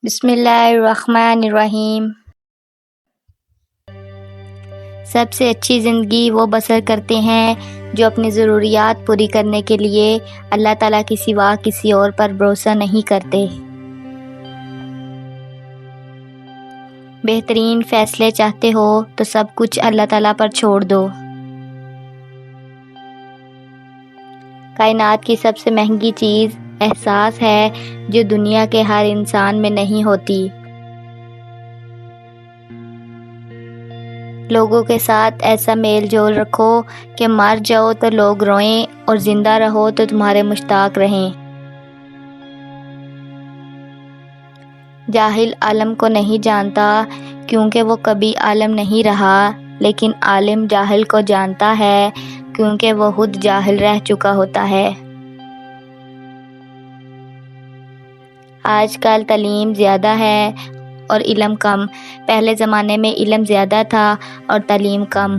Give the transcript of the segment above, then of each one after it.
بسم اللہ الرحمن الرحیم۔ سب سے اچھی زندگی وہ بسر کرتے ہیں جو اپنی ضروریات پوری کرنے کے لیے اللہ تعالیٰ کے سوا کسی اور پر بھروسہ نہیں کرتے۔ بہترین فیصلے چاہتے ہو تو سب کچھ اللہ تعالیٰ پر چھوڑ دو۔ کائنات کی سب سے مہنگی چیز احساس ہے جو دنیا کے ہر انسان میں نہیں ہوتی۔ لوگوں کے ساتھ ایسا میل جول رکھو کہ مر جاؤ تو لوگ روئیں اور زندہ رہو تو تمہارے مشتاق رہیں۔ جاہل عالم کو نہیں جانتا کیونکہ وہ کبھی عالم نہیں رہا، لیکن عالم جاہل کو جانتا ہے کیونکہ وہ خود جاہل رہ چکا ہوتا ہے۔ آج کل تعلیم زیادہ ہے اور علم کم۔ پہلے زمانے میں علم زیادہ تھا اور تعلیم کم۔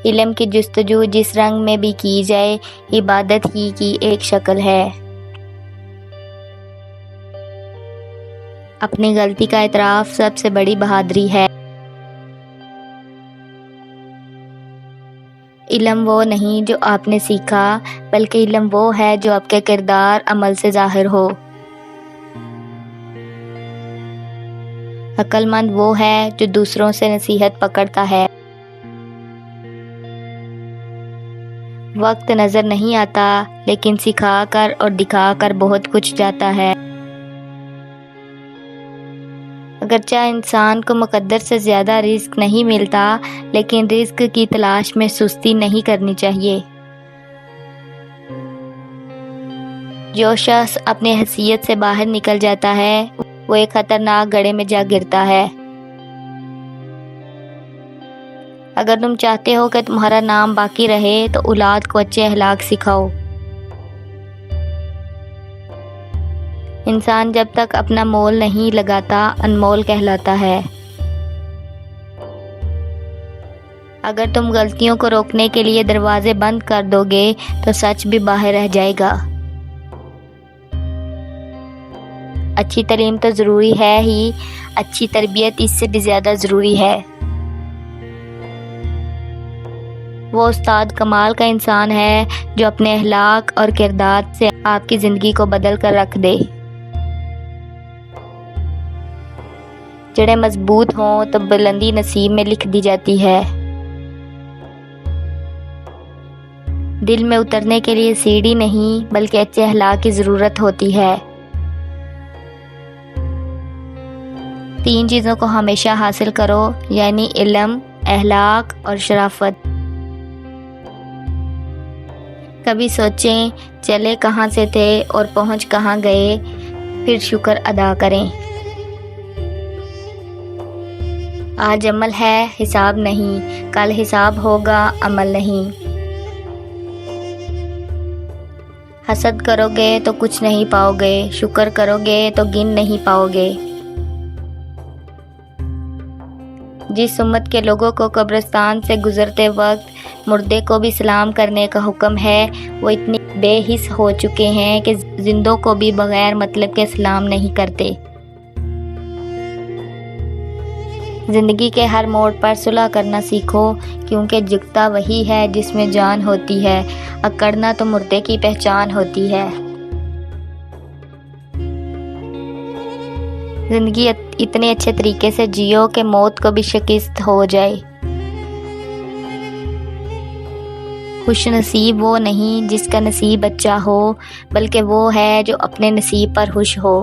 علم کی جستجو جس رنگ میں بھی کی جائے، عبادت ہی کی ایک شکل ہے۔ اپنی غلطی کا اعتراف سب سے بڑی بہادری ہے۔ علم وہ نہیں جو آپ نے سیکھا، بلکہ علم وہ ہے جو آپ کے کردار عمل سے ظاہر ہو۔ عقل مند وہ ہے جو دوسروں سے نصیحت پکڑتا ہے۔ وقت نظر نہیں آتا، لیکن سکھا کر اور دکھا کر بہت کچھ جاتا ہے۔ اگرچہ انسان کو مقدر سے زیادہ رزق نہیں ملتا، لیکن رزق کی تلاش میں سستی نہیں کرنی چاہیے۔ جو شخص اپنی حیثیت سے باہر نکل جاتا ہے، وہ ایک خطرناک گڑھے میں جا گرتا ہے۔ اگر تم چاہتے ہو کہ تمہارا نام باقی رہے تو اولاد کو اچھے اخلاق سکھاؤ۔ انسان جب تک اپنا مول نہیں لگاتا انمول کہلاتا ہے۔ اگر تم غلطیوں کو روکنے کے لیے دروازے بند کر دو گے تو سچ بھی باہر رہ جائے گا۔ اچھی تعلیم تو ضروری ہے ہی، اچھی تربیت اس سے بھی زیادہ ضروری ہے۔ وہ استاد کمال کا انسان ہے جو اپنے اخلاق اور کردار سے آپ کی زندگی کو بدل کر رکھ دے۔ جڑیں مضبوط ہوں تو بلندی نصیب میں لکھ دی جاتی ہے۔ دل میں اترنے کے لیے سیڑھی نہیں بلکہ اچھے اخلاق کی ضرورت ہوتی ہے۔ 3 چیزوں کو ہمیشہ حاصل کرو، یعنی علم، اخلاق اور شرافت۔ کبھی سوچیں چلے کہاں سے تھے اور پہنچ کہاں گئے، پھر شکر ادا کریں۔ آج عمل ہے، حساب نہیں، کل حساب ہوگا، عمل نہیں۔ حسد کرو گے تو کچھ نہیں پاؤ گے، شکر کرو گے تو گن نہیں پاؤ گے۔ جس امت کے لوگوں کو قبرستان سے گزرتے وقت مردے کو بھی سلام کرنے کا حکم ہے، وہ اتنے بے حس ہو چکے ہیں کہ زندوں کو بھی بغیر مطلب کے سلام نہیں کرتے۔ زندگی کے ہر موڑ پر صلح کرنا سیکھو، کیونکہ جگتا وہی ہے جس میں جان ہوتی ہے، اکڑنا تو مردے کی پہچان ہوتی ہے۔ زندگی اتنے اچھے طریقے سے جیو کہ موت کو بھی شکست ہو جائے۔ خوش نصیب وہ نہیں جس کا نصیب اچھا ہو، بلکہ وہ ہے جو اپنے نصیب پر خوش ہو۔